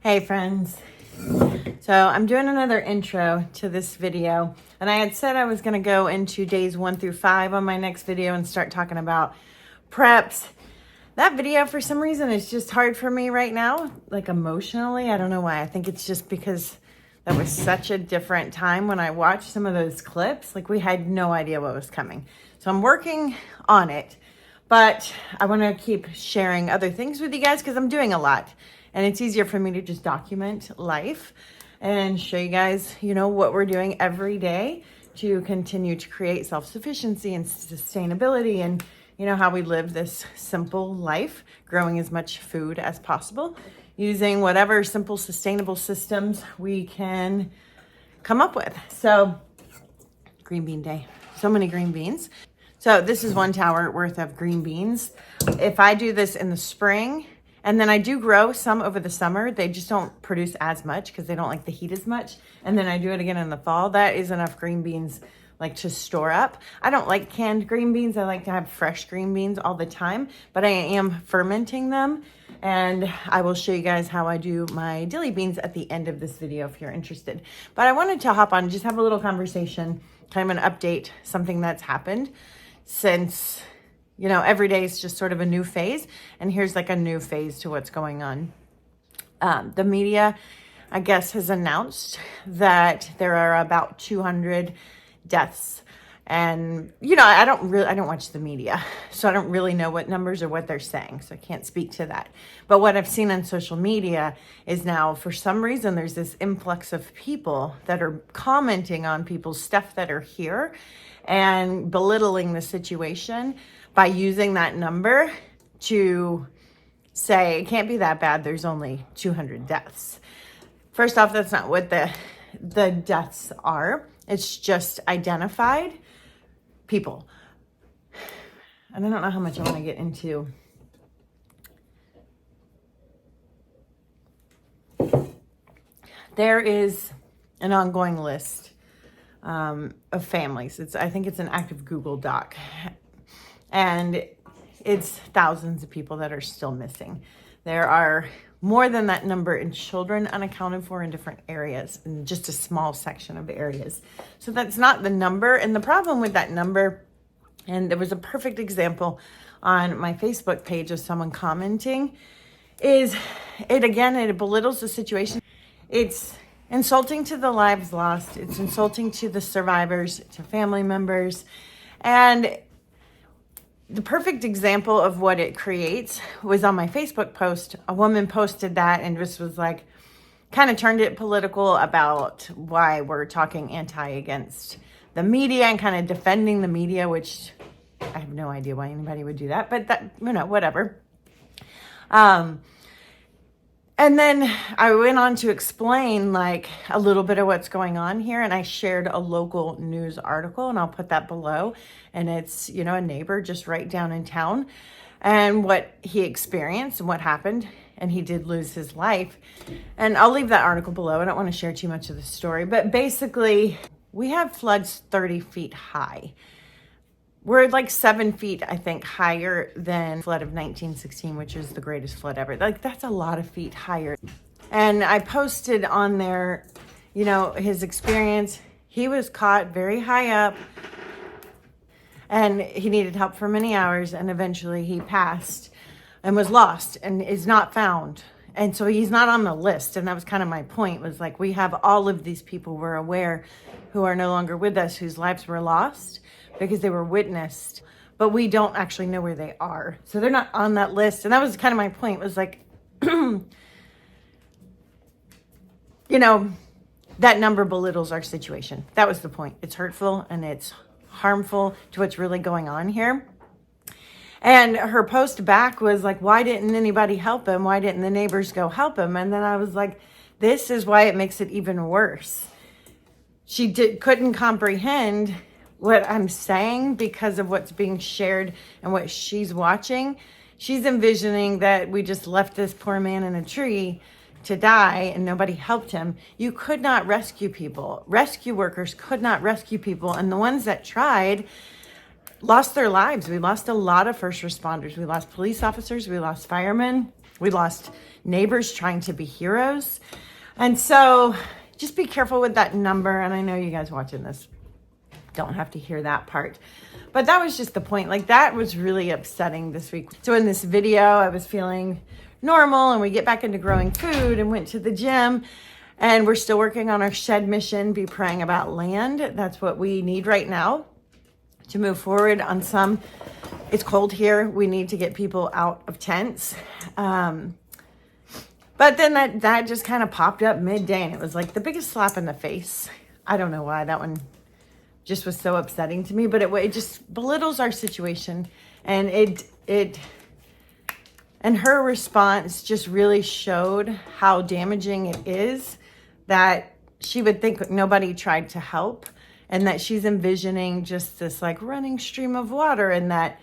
Hey friends. So I'm doing another intro to this video, and I had said I was going to go into days 1 through 5 on my next video and start talking about preps. That video for some reason is just hard for me right now, like emotionally. I don't know why. I think it's just because that was such a different time when I watched some of those clips. Like, we had no idea what was coming. So I'm working on it, but I want to keep sharing other things with you guys because I'm doing a lot. And it's easier for me to just document life and show you guys, what we're doing every day to continue to create self-sufficiency and sustainability and, how we live this simple life, growing as much food as possible, using whatever simple, sustainable systems we can come up with. So, green bean day. So many green beans. So this is 1 tower worth of green beans. If I do this in the spring, and then I do grow some over the summer, they just don't produce as much because they don't like the heat as much. And then I do it again in the fall. That is enough green beans to store up. I don't like canned green beans. I like to have fresh green beans all the time, but I am fermenting them. And I will show you guys how I do my dilly beans at the end of this video if you're interested. But I wanted to hop on and just have a little conversation, kind of an update, something that's happened since, every day is just sort of a new phase. And here's a new phase to what's going on. The media, I guess, has announced that there are about 200 deaths. And, I don't watch the media, so I don't really know what numbers or what they're saying. So I can't speak to that. But what I've seen on social media is now, for some reason, there's this influx of people that are commenting on people's stuff that are here and belittling the situation by using that number to say, it can't be that bad. There's only 200 deaths. First off, that's not what the deaths are. It's just identified people. And I don't know how much I want to get into. There is an ongoing list of families. I think it's an active Google Doc. And it's thousands of people that are still missing. There are more than that number in children unaccounted for in different areas, in just a small section of areas. So that's not the number. And the problem with that number, and there was a perfect example on my Facebook page of someone commenting, is it belittles the situation. It's insulting to the lives lost. It's insulting to the survivors, to family members. And the perfect example of what it creates was on my Facebook post. A woman posted that and just was kind of turned it political about why we're talking against the media and kind of defending the media, which I have no idea why anybody would do that, but that, whatever. And then I went on to explain a little bit of what's going on here. And I shared a local news article, and I'll put that below. And it's, a neighbor just right down in town and what he experienced and what happened. And he did lose his life. And I'll leave that article below. I don't want to share too much of the story, but basically we have floods 30 feet high. We're 7 feet, I think, higher than the flood of 1916, which is the greatest flood ever. That's a lot of feet higher. And I posted on there, his experience. He was caught very high up and he needed help for many hours. And eventually he passed and was lost and is not found. And so he's not on the list. And that was kind of my point, was we have all of these people we're aware who are no longer with us, whose lives were lost because they were witnessed, but we don't actually know where they are. So they're not on that list. And that was kind of my point, was that number belittles our situation. That was the point. It's hurtful and it's harmful to what's really going on here. And her post back was why didn't anybody help him? Why didn't the neighbors go help him? And then I was this is why it makes it even worse. She couldn't comprehend what I'm saying because of what's being shared and what she's watching. She's envisioning that we just left this poor man in a tree to die and nobody helped him. You could not rescue people. Rescue workers could not rescue people. And the ones that tried lost their lives. We lost a lot of first responders. We lost police officers. We lost firemen. We lost neighbors trying to be heroes. And so just be careful with that number. And I know you guys watching this don't have to hear that part. But that was just the point. Like, that was really upsetting this week. So in this video, I was feeling normal, and we get back into growing food and went to the gym, and we're still working on our shed mission, be praying about land. That's what we need right now to move forward on some. It's cold here. We need to get people out of tents. But then that just kind of popped up midday, and it was like the biggest slap in the face. I don't know why that one just was so upsetting to me, but it just belittles our situation. And and her response just really showed how damaging it is, that she would think nobody tried to help, and that she's envisioning just this like running stream of water, and that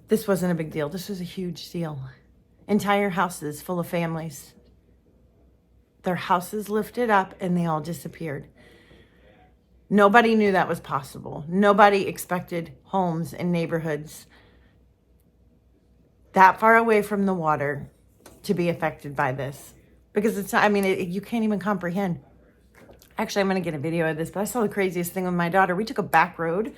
this wasn't a big deal. This was a huge deal. Entire houses full of families. Their houses lifted up and they all disappeared. Nobody knew that was possible. Nobody expected homes and neighborhoods that far away from the water to be affected by this. Because it's not, I mean, you can't even comprehend. Actually, I'm going to get a video of this, but I saw the craziest thing with my daughter. We took a back road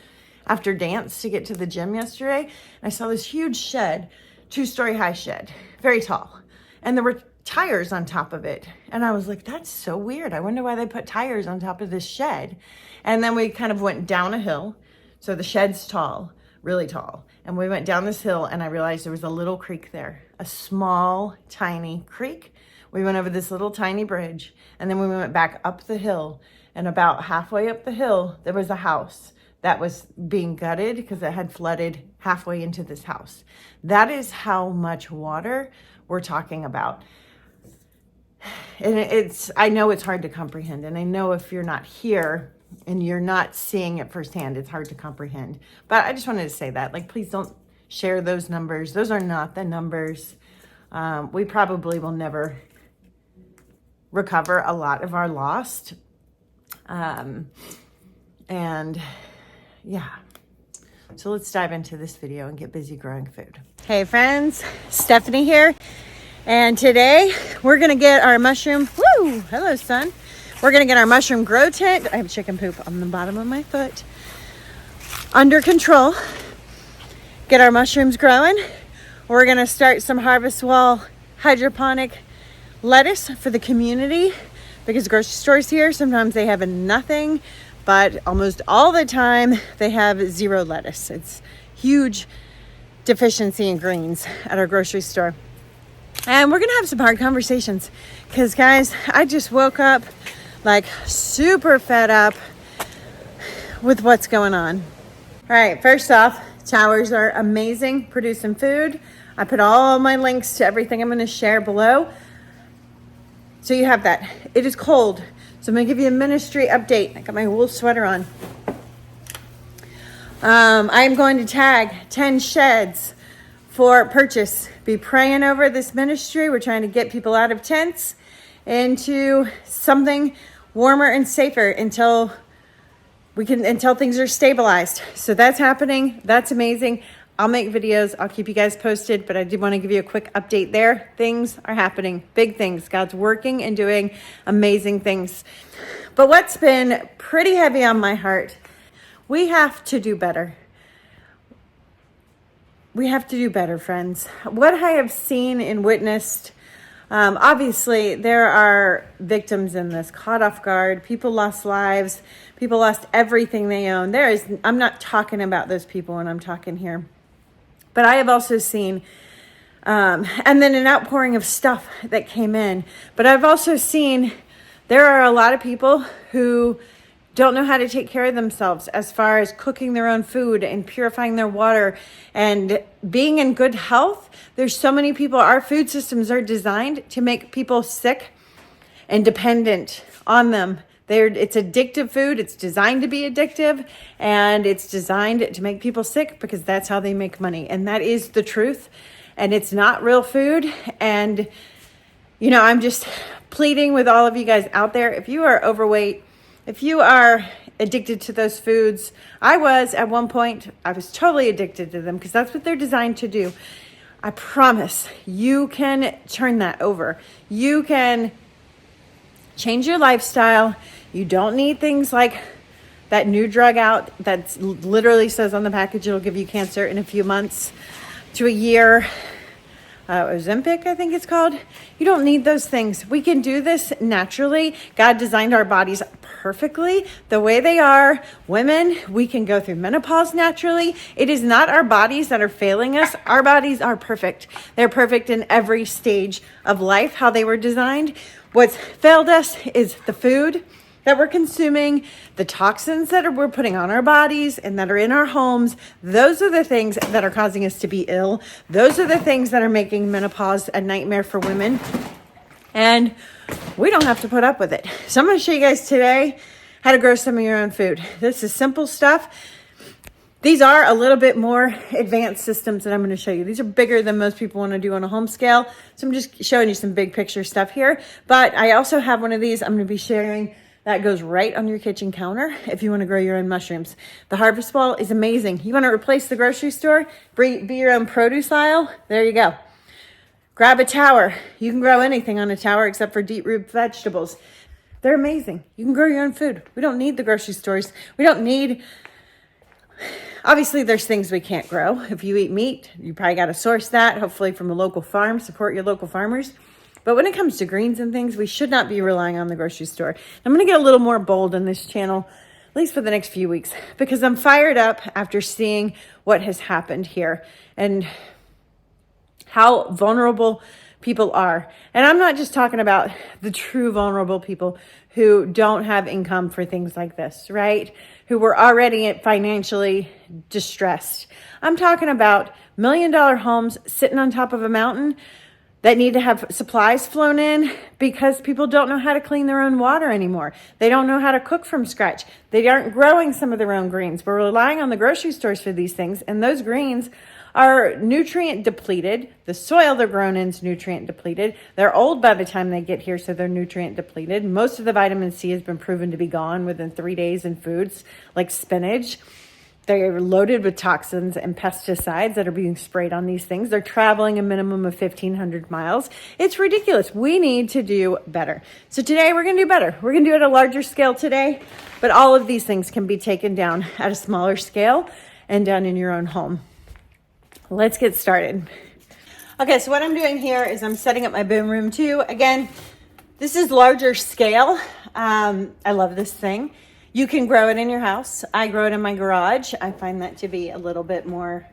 after dance to get to the gym yesterday. And I saw this huge shed, 2-story high shed, very tall. And there were tires on top of it. And I was like, that's so weird. I wonder why they put tires on top of this shed. And then we kind of went down a hill. So the shed's tall, really tall. And we went down this hill, and I realized there was a little creek there, a small, tiny creek. We went over this little tiny bridge, and then we went back up the hill. And about halfway up the hill, there was a house that was being gutted because it had flooded halfway into this house. That is how much water we're talking about. And I know it's hard to comprehend. And I know if you're not here and you're not seeing it firsthand, it's hard to comprehend. But I just wanted to say that, like, please don't share those numbers. Those are not the numbers. We probably will never recover a lot of our lost. And yeah, so let's dive into this video and get busy growing food. Hey friends, Stephanie here. And today we're gonna get our mushroom, woo, hello son. We're gonna get our mushroom grow tent. I have chicken poop on the bottom of my foot. Under control. Get our mushrooms growing. We're gonna start some harvest wall hydroponic lettuce for the community, because grocery stores here, sometimes they have nothing, but almost all the time they have zero lettuce. It's huge deficiency in greens at our grocery store. And we're gonna have some hard conversations, because guys, I just woke up like super fed up with what's going on. All right, first off, towers are amazing, producing food. I put all my links to everything I'm gonna share below, so you have that. It is cold, so I'm gonna give you a ministry update. I got my wool sweater on. I'm going to tag 10 sheds for purchase. Be praying over this ministry. We're trying to get people out of tents into something warmer and safer until things are stabilized. So that's happening. That's amazing. I'll make videos. I'll keep you guys posted, but I did want to give you a quick update there. Things are happening, big things. God's working and doing amazing things. But what's been pretty heavy on my heart, we have to do better. We have to do better, friends. What I have seen and witnessed, obviously there are victims in this, caught off guard. People lost lives. People lost everything they own. I'm not talking about those people when I'm talking here. But I have also seen, and then an outpouring of stuff that came in. But I've also seen there are a lot of people who don't know how to take care of themselves as far as cooking their own food and purifying their water and being in good health. There's so many people, our food systems are designed to make people sick and dependent on them. It's addictive food. It's designed to be addictive, and it's designed to make people sick because that's how they make money. And that is the truth. And it's not real food. And, you know, I'm just pleading with all of you guys out there. If you are overweight, if you are addicted to those foods, I was at one point, I was totally addicted to them because that's what they're designed to do. I promise you can turn that over. You can change your lifestyle. You don't need things like that new drug out that literally says on the package it'll give you cancer in a few months to a year. Ozempic, I think it's called. You don't need those things. We can do this naturally. God designed our bodies perfectly the way they are. Women, we can go through menopause naturally. It is not our bodies that are failing us. Our bodies are perfect. They're perfect in every stage of life, how they were designed. What's failed us is the food that we're consuming, the toxins that we're putting on our bodies and that are in our homes. Those are the things that are causing us to be ill. Those are the things that are making menopause a nightmare for women. And we don't have to put up with it. So I'm going to show you guys today how to grow some of your own food. This is simple stuff. These are a little bit more advanced systems that I'm going to show you. These are bigger than most people want to do on a home scale. So I'm just showing you some big picture stuff here. But I also have one of these I'm going to be sharing that goes right on your kitchen counter if you want to grow your own mushrooms. The harvest ball is amazing. You want to replace the grocery store, be your own produce aisle? There you go. Grab a tower. You can grow anything on a tower except for deep root vegetables. They're amazing. You can grow your own food. We don't need the grocery stores. We don't need... Obviously, there's things we can't grow. If you eat meat, you probably got to source that, hopefully from a local farm. Support your local farmers. But when it comes to greens and things, we should not be relying on the grocery store. I'm going to get a little more bold in this channel, at least for the next few weeks, because I'm fired up after seeing what has happened here and how vulnerable people are. And I'm not just talking about the true vulnerable people who don't have income for things like this, right? Who were already financially distressed. I'm talking about $1 million homes sitting on top of a mountain that need to have supplies flown in because people don't know how to clean their own water anymore. They don't know how to cook from scratch. They aren't growing some of their own greens. We're relying on the grocery stores for these things, and those greens are nutrient depleted. The soil they're grown in is nutrient depleted. They're old by the time they get here, so they're nutrient depleted. Most of the vitamin C has been proven to be gone within 3 days in foods like spinach. They're loaded with toxins and pesticides that are being sprayed on these things. They're traveling a minimum of 1,500 miles. It's ridiculous. We need to do better. So today we're going to do better. We're going to do it at a larger scale today, but all of these things can be taken down at a smaller scale and done in your own home. Let's get started. Okay, so what I'm doing here is I'm setting up my boom room 2. Again, this is larger scale. I love this thing. You can grow it in your house. I grow it in my garage. I find that to be a little bit more,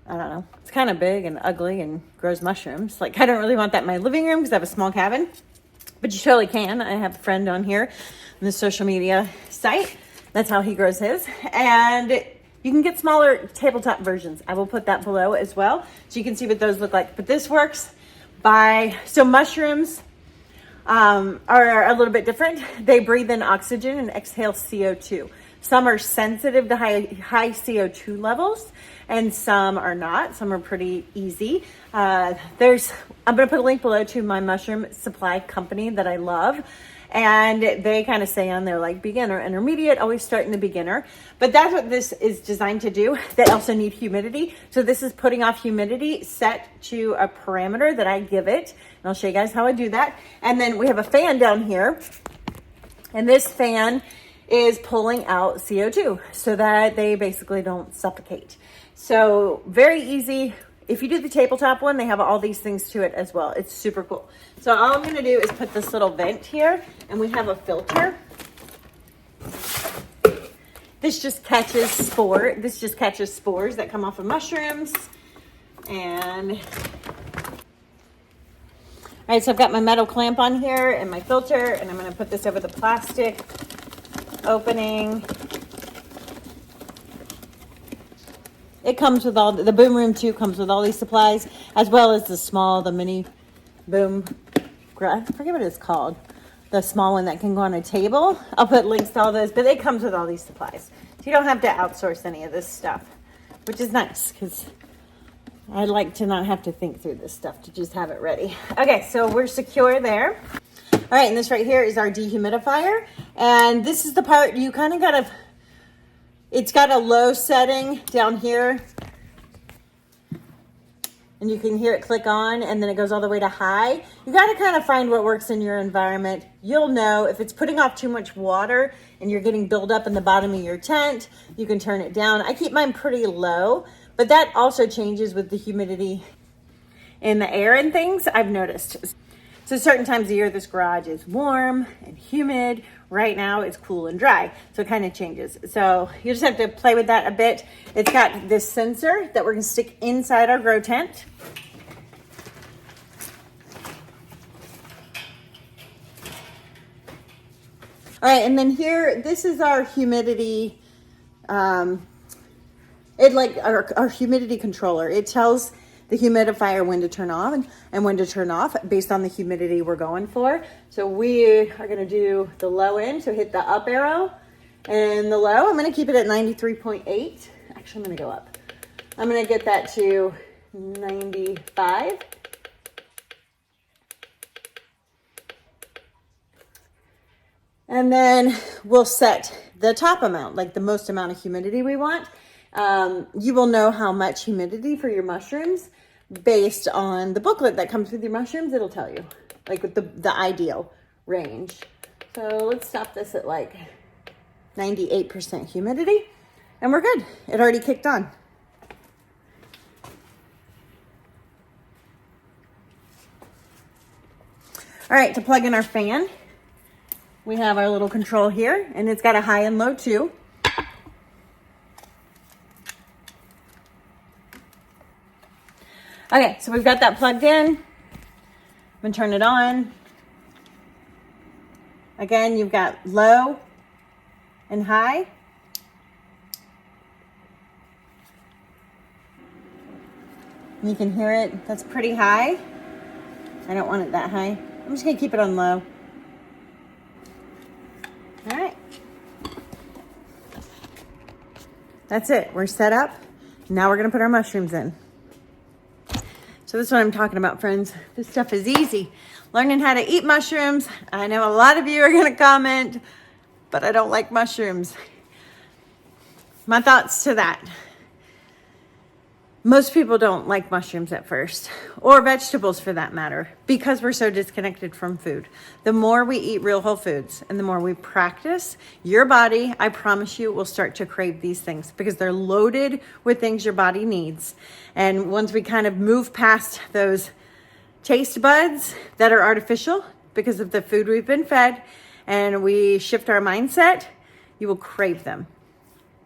I don't know. It's kind of big and ugly and grows mushrooms. Like, I don't really want that in my living room because I have a small cabin. But you totally can. I have a friend on here on the social media site. That's how he grows his. And you can get smaller tabletop versions. I will put that below as well so you can see what those look like. But this works so mushrooms are a little bit different. They breathe in oxygen and exhale CO2. Some are sensitive to high CO2 levels and some are not. Some are pretty easy. I'm going to put a link below to my mushroom supply company that I love. And they kind of say on there like beginner, intermediate, always start in the beginner. But that's what this is designed to do. They also need humidity. So this is putting off humidity set to a parameter that I give it. And I'll show you guys how I do that. And then we have a fan down here. And this fan is pulling out CO2 so that they basically don't suffocate. So very easy. If you do the tabletop one, they have all these things to it as well. It's super cool. So all I'm going to do is put this little vent here, and we have a filter. This just catches spores that come off of mushrooms. And all right, so I've got my metal clamp on here and my filter, and I'm going to put this over the plastic opening. It comes with the boom room 2 comes with all these supplies, as well as the mini boom, I forget what it's called. The small one that can go on a table. I'll put links to all those, but it comes with all these supplies. So you don't have to outsource any of this stuff, which is nice because I like to not have to think through this stuff, to just have it ready. Okay, so we're secure there. All right, and this right here is our dehumidifier. And this is the part you kind of got to... It's got a low setting down here. and you can hear it click on, and then it goes all the way to high. You got to kind of find what works in your environment. You'll know if it's putting off too much water and you're getting buildup in the bottom of your tent, you can turn it down. I keep mine pretty low, but that also changes with the humidity in the air and things, I've noticed. So certain times of year, this garage is warm and humid. Right now it's cool and dry. So it kind of changes. So you just have to play with that a bit. It's got this sensor that we're gonna stick inside our grow tent. All right, and then here, this is our humidity, our humidity controller. It tells the humidifier when to turn on and when to turn off based on the humidity we're going for. So we are gonna do the low end, so hit the up arrow, and the low, I'm gonna keep it at 93.8. Actually, I'm gonna go up. I'm gonna get that to 95. And then we'll set the top amount, like the most amount of humidity we want. You will know how much humidity for your mushrooms based on the booklet that comes with your mushrooms. It'll tell you like the ideal range. So let's stop this at like 98% humidity and we're good. It already kicked on. All right, to plug in our fan, we have our little control here, and it's got a high and low too. Okay, so we've got that plugged in. I'm gonna turn it on. Again, you've got low and high. You can hear it, that's pretty high. I don't want it that high. I'm just gonna keep it on low. All right. That's it, we're set up. Now we're gonna put our mushrooms in. So this is what I'm talking about, friends. This stuff is easy. Learning how to eat mushrooms. I know a lot of you are gonna comment, but I don't like mushrooms. My thoughts to that. Most people don't like mushrooms at first, or vegetables for that matter, because we're so disconnected from food. The more we eat real whole foods and the more we practice, your body, I promise you, will start to crave these things because they're loaded with things your body needs. And once we kind of move past those taste buds that are artificial because of the food we've been fed, and we shift our mindset, you will crave them.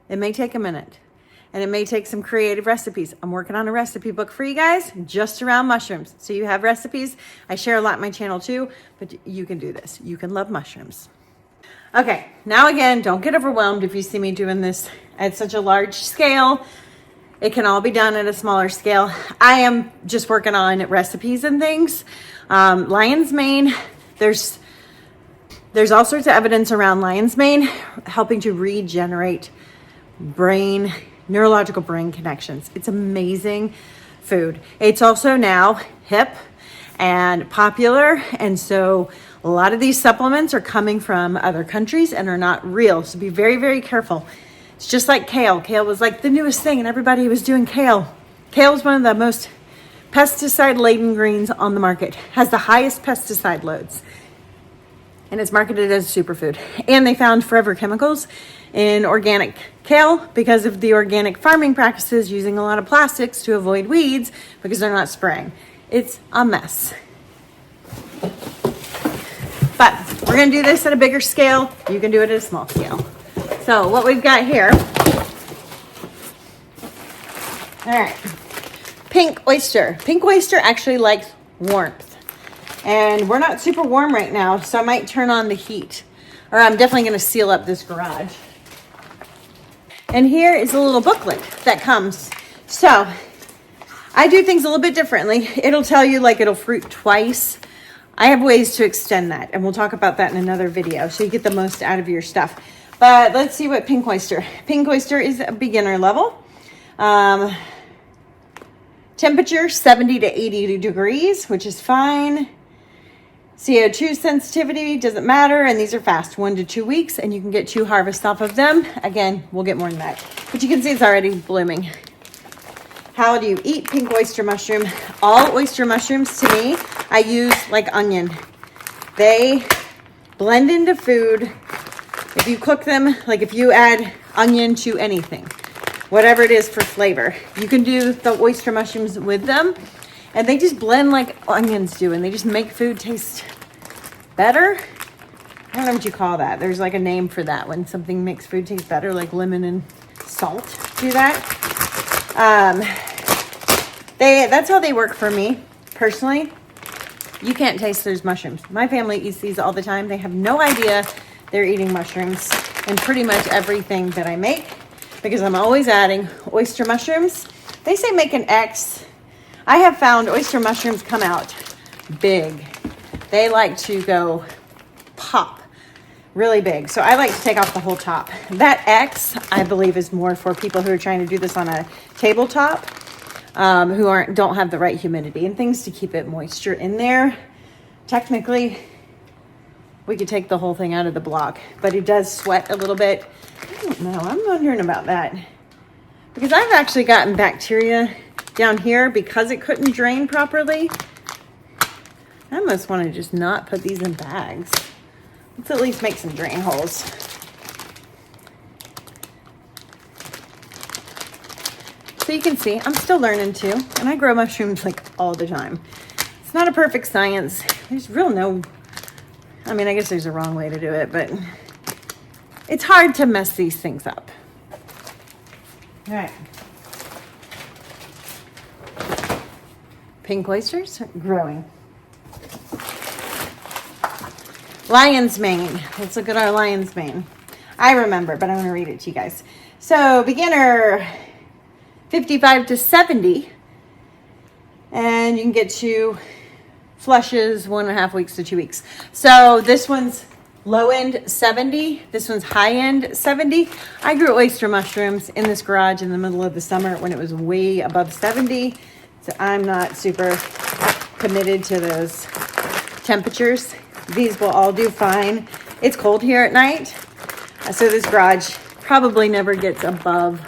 It may take a minute. And it may take some creative recipes. I'm working on a recipe book for you guys just around mushrooms. So you have recipes. I share a lot on my channel too, but you can do this. You can love mushrooms. Okay, now again, don't get overwhelmed if you see me doing this at such a large scale. It can all be done at a smaller scale. I am just working on recipes and things. Lion's mane, there's all sorts of evidence around lion's mane helping to regenerate neurological brain connections. It's amazing food. It's also now hip and popular. And so a lot of these supplements are coming from other countries and are not real. So be very, very careful. It's just like kale. Kale was like the newest thing and everybody was doing kale. Kale is one of the most pesticide-laden greens on the market. Has the highest pesticide loads. And it's marketed as a superfood. And they found forever chemicals in organic kale because of the organic farming practices using a lot of plastics to avoid weeds because they're not spraying. It's a mess. But we're gonna do this at a bigger scale. You can do it at a small scale. So what we've got here, all right, pink oyster. Pink oyster actually likes warmth. And we're not super warm right now, so I might turn on the heat. Or I'm definitely gonna seal up this garage. And here is a little booklet that comes. So I do things a little bit differently. It'll tell you like it'll fruit twice. I have ways to extend that, and we'll talk about that in another video so you get the most out of your stuff. But let's see what pink oyster. Pink oyster is a beginner level. Temperature 70 to 80 degrees, which is fine. CO2 sensitivity doesn't matter, and these are fast, 1 to 2 weeks, and you can get 2 harvests off of them. Again, we'll get more than that. But you can see it's already blooming. How do you eat pink oyster mushroom? All oyster mushrooms, to me, I use like onion. They blend into food. If you cook them, like if you add onion to anything, whatever it is for flavor, you can do the oyster mushrooms with them, and they just blend like onions do, and they just make food taste better. I don't know what you call that. There's like a name for that when something makes food taste better, like lemon and salt do that. That's how they work for me personally. You can't taste those mushrooms. My family eats these all the time. They have no idea they're eating mushrooms in pretty much everything that I make, because I'm always adding oyster mushrooms. They say make an X. I have found oyster mushrooms come out big. They like to go pop really big. So I like to take off the whole top. That X, I believe, is more for people who are trying to do this on a tabletop, who don't have the right humidity and things to keep it moisture in there. Technically, we could take the whole thing out of the block, but it does sweat a little bit. I don't know. I'm wondering about that, because I've actually gotten bacteria down here because it couldn't drain properly. I almost want to just not put these in bags. Let's at least make some drain holes. So you can see, I'm still learning too, and I grow mushrooms like all the time. It's not a perfect science. There's I mean, I guess there's a wrong way to do it, but it's hard to mess these things up. All right. Pink oysters growing. Lion's mane. Let's look at our lion's mane. I remember, but I'm going to read it to you guys. So beginner 55 to 70, and you can get to flushes 1.5 weeks to 2 weeks. So this one's low end 70. This one's high end 70. I grew oyster mushrooms in this garage in the middle of the summer when it was way above 70. So I'm not super committed to those temperatures. These will all do fine. It's cold here at night, so this garage probably never gets above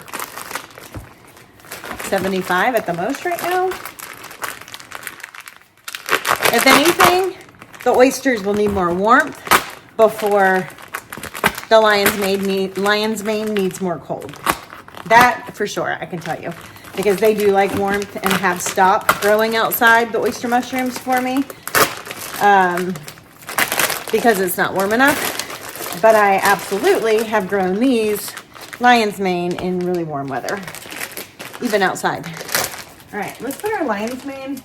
75 at the most right now. If anything, the oysters will need more warmth before the lion's mane needs more cold. That for sure, I can tell you, because they do like warmth and have stopped growing outside the oyster mushrooms for me. Because it's not warm enough, but I absolutely have grown these lion's mane in really warm weather, even outside. All right, let's put our lion's mane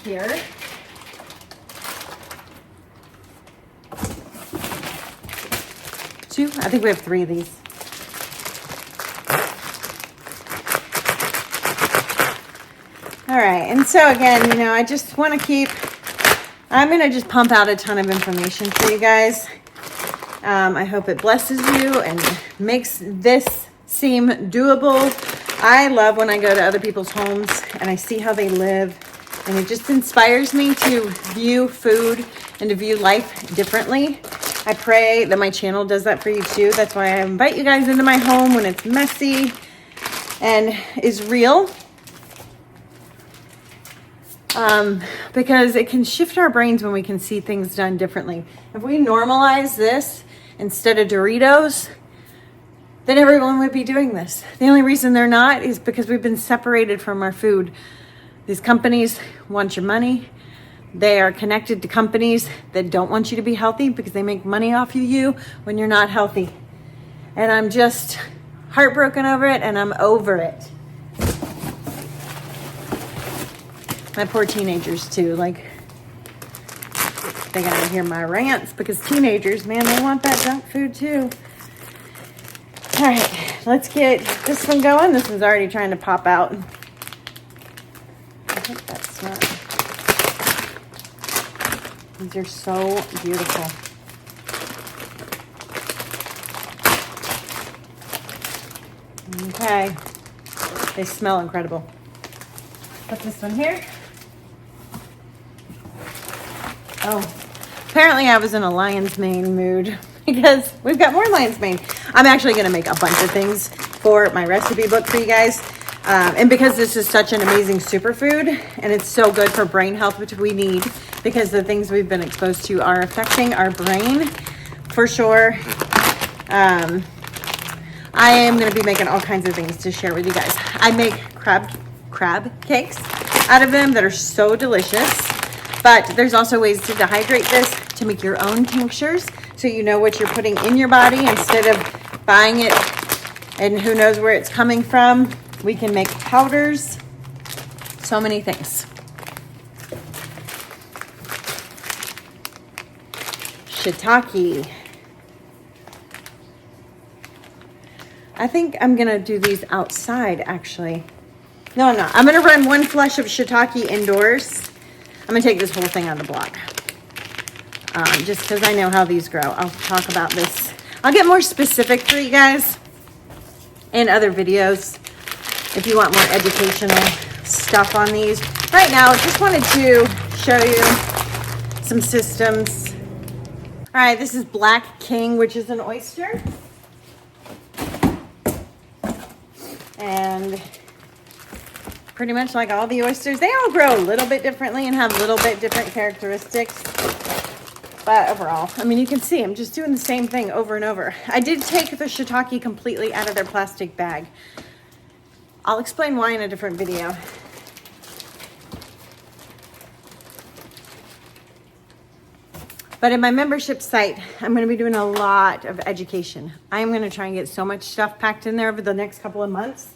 here. I think we have 3 of these. All right, and so again, I just want to I'm going to just pump out a ton of information for you guys. I hope it blesses you and makes this seem doable. I love when I go to other people's homes and I see how they live, and it just inspires me to view food and to view life differently. I pray that my channel does that for you too. That's why I invite you guys into my home when it's messy and is real. Because it can shift our brains when we can see things done differently. If we normalize this instead of Doritos, then everyone would be doing this. The only reason they're not is because we've been separated from our food. These companies want your money. They are connected to companies that don't want you to be healthy because they make money off of you when you're not healthy. And I'm just heartbroken over it, and I'm over it. My poor teenagers too, like, they gotta hear my rants, because teenagers, man, they want that junk food too. All right, let's get this one going. This one's already trying to pop out. I think that's not. These are so beautiful. Okay, they smell incredible. Put this one here. Oh, apparently I was in a lion's mane mood because we've got more lion's mane. I'm actually going to make a bunch of things for my recipe book for you guys. And because this is such an amazing superfood and it's so good for brain health, which we need because the things we've been exposed to are affecting our brain for sure. I am going to be making all kinds of things to share with you guys. I make crab cakes out of them that are so delicious, but there's also ways to dehydrate this to make your own tinctures so you know what you're putting in your body instead of buying it and who knows where it's coming from. We can make powders, so many things. Shiitake. I think I'm gonna do these outside actually. No, I'm not. I'm gonna run one flush of shiitake indoors. I'm gonna take this whole thing on the block. Just because I know how these grow. I'll talk about this. I'll get more specific for you guys in other videos if you want more educational stuff on these. Right now, I just wanted to show you some systems. All right, this is Black King, which is an oyster. And pretty much like all the oysters, they all grow a little bit differently and have a little bit different characteristics. But overall, I mean, you can see I'm just doing the same thing over and over. I did take the shiitake completely out of their plastic bag. I'll explain why in a different video. But in my membership site, I'm going to be doing a lot of education. I'm going to try and get so much stuff packed in there over the next couple of months.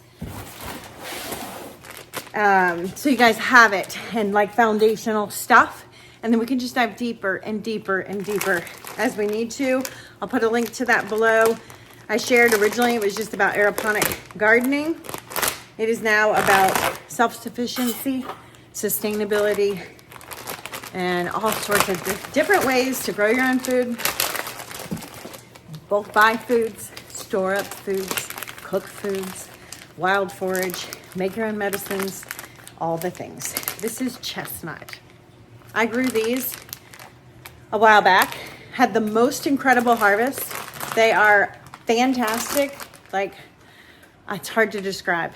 So you guys have it and like foundational stuff. And then we can just dive deeper and deeper and deeper as we need to. I'll put a link to that below. I shared originally, it was just about aeroponic gardening. It is now about self-sufficiency, sustainability, and all sorts of different ways to grow your own food, bulk buy foods, store up foods, cook foods, wild forage, make your own medicines, all the things. This is chestnut. I grew these a while back, had the most incredible harvest. They are fantastic. Like, it's hard to describe.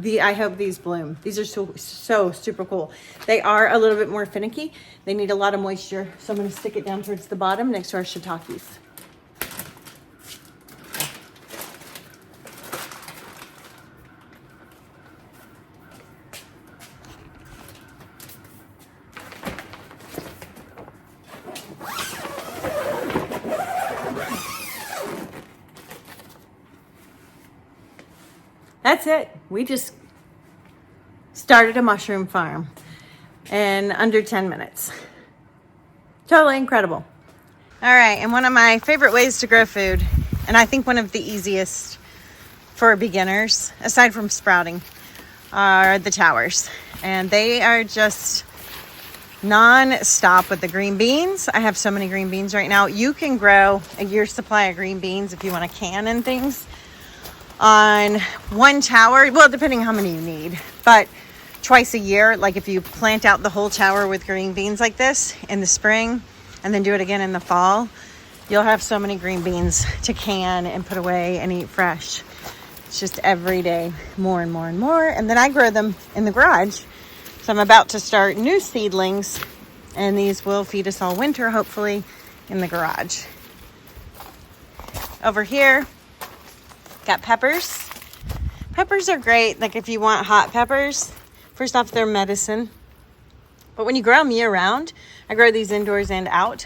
I hope these bloom. These are so super cool. They are a little bit more finicky. They need a lot of moisture. So I'm going to stick it down towards the bottom next to our shiitakes. That's it. We just started a mushroom farm in under 10 minutes. Totally incredible. All right, and one of my favorite ways to grow food, and I think one of the easiest for beginners, aside from sprouting, are the towers. And they are just non-stop with the green beans. I have so many green beans right now. You can grow a year's supply of green beans if you want to can and things on one tower, well, depending how many you need, but twice a year. Like if you plant out the whole tower with green beans like this in the spring and then do it again in the fall, you'll have so many green beans to can and put away and eat fresh. It's just every day more and more and more. And then I grow them in the garage. So I'm about to start new seedlings, and these will feed us all winter, hopefully, in the garage. Over here, got peppers. Peppers are great, like if you want hot peppers. First off, they're medicine. But when you grow them year round, I grow these indoors and out.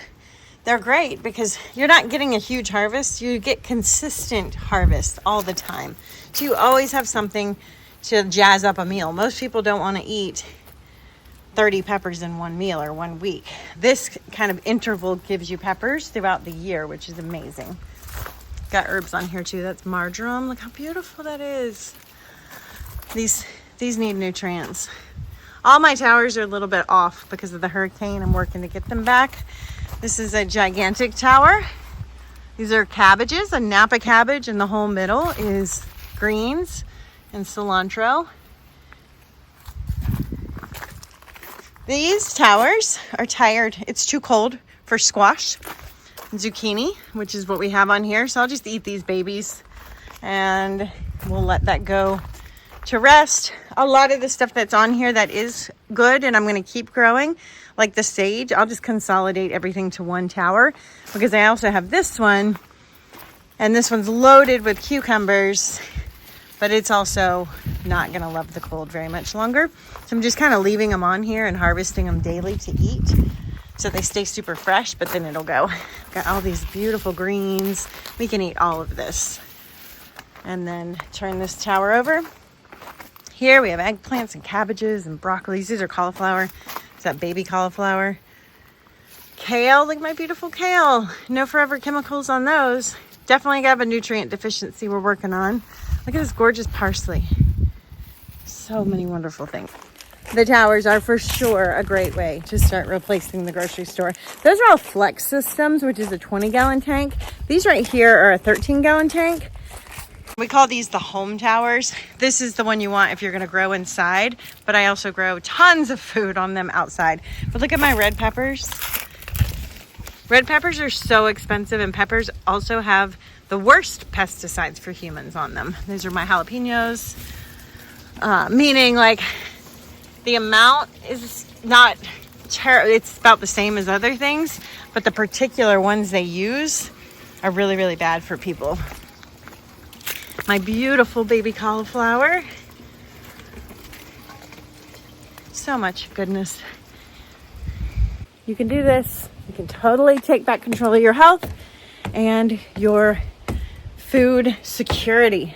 They're great because you're not getting a huge harvest. You get consistent harvest all the time. So you always have something to jazz up a meal. Most people don't want to eat 30 peppers in one meal or 1 week. This kind of interval gives you peppers throughout the year, which is amazing. Got herbs on here too. That's marjoram. Look how beautiful that is. These need nutrients. All my towers are a little bit off because of the hurricane. I'm working to get them back. This is a gigantic tower. These are cabbages, a Napa cabbage, and the whole middle is greens and cilantro. These towers are tired. It's too cold for squash. Zucchini, which is what we have on here. So I'll just eat these babies and we'll let that go to rest. A lot of the stuff that's on here that is good and I'm going to keep growing, like the sage, I'll just consolidate everything to one tower, because I also have this one, and this one's loaded with cucumbers, but it's also not going to love the cold very much longer. So I'm just kind of leaving them on here and harvesting them daily to eat, so they stay super fresh, but then it'll go. Got all these beautiful greens. We can eat all of this. And then turn this tower over. Here we have eggplants and cabbages and broccolis. These are cauliflower. It's that baby cauliflower. Kale, look at my beautiful kale. No forever chemicals on those. Definitely have a nutrient deficiency we're working on. Look at this gorgeous parsley. So many wonderful things. The towers are for sure a great way to start replacing the grocery store. Those are all Flex Systems, which is a 20-gallon tank. These right here are a 13-gallon tank. We call these the home towers. This is the one you want if you're gonna grow inside, but I also grow tons of food on them outside. But look at my red peppers. Red peppers are so expensive, and peppers also have the worst pesticides for humans on them. These are my jalapenos, meaning like the amount is not it's about the same as other things, but the particular ones they use are really, really bad for people. My beautiful baby cauliflower. So much goodness. You can do this. You can totally take back control of your health and your food security.